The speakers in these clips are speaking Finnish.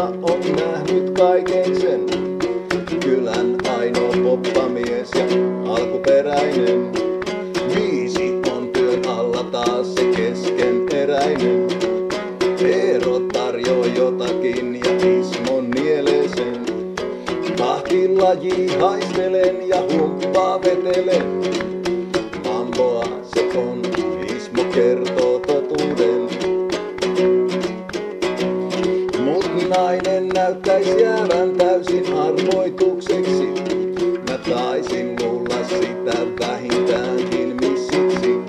on nähnyt kaiken sen. Kylän ainoa poppamies ja alkuperäinen. 5 on työn alla taas se keskeneräinen. Eero tarjoaa jotakin ja Ismo nielee sen. Tahtilaji haistelen ja humppaa vetelen. Mamboa se on, Ismo kertoo totuuden. Mut nainen näyttäisi jäävän täysin arvoitukseksi. Mä taisin luulla sitä vähintäänkin missiksi.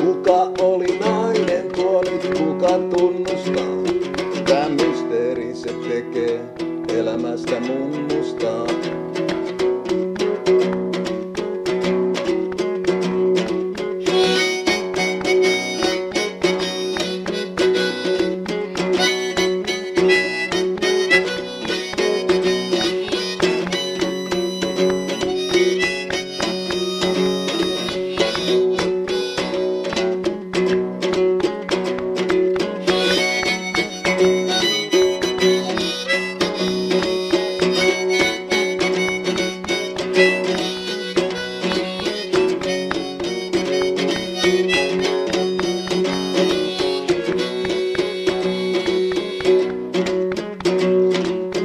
Kuka oli nainen tuo nyt kuka tunnustaa? Tää mysteeri se tekee elämästä mun mustaa.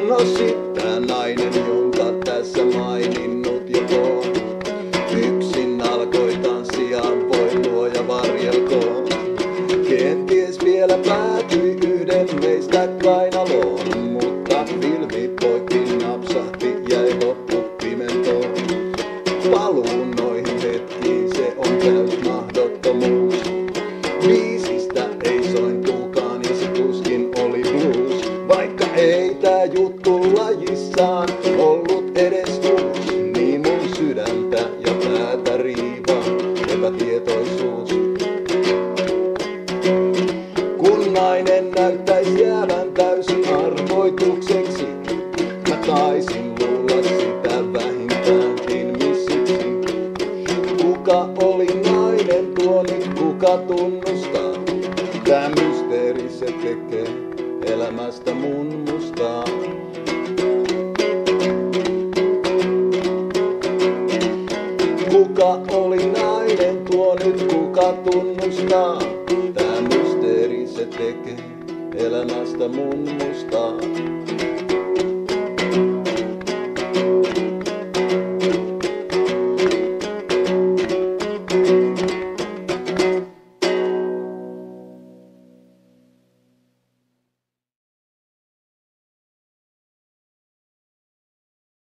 No sitä nainen, jonka tässä maininnut joko. Yksin alkoi tanssia, voi luoja varjelkoon. Kenties vielä päätyi yhden meistä kainaloon. Mutta filmi poikki napsahti, jäi loppu pimentoon. Paluu noihin hetkiin, se on täys mahdottomuus. Biisistä ei sointuukaan ja se tuskin oli blues. Vaikka ei tää juttu lajissaan ollut edes uusi, niin mun sydäntä ja päätä riivaa epätietoisuus. Kun nainen näyttäisi jäävän täysin arvoitukseksi, mä taisin luulla sitä vähintäänkin missiksi. Kuka oli nainen tuo nyt kuka tunnustaa? Tää mysteeri se tekee elämästä mun mustaa. Kuka oli nainen tuo nyt kuka tunnustaa? Tää mysteeri se tekee elämästä mun mustaa.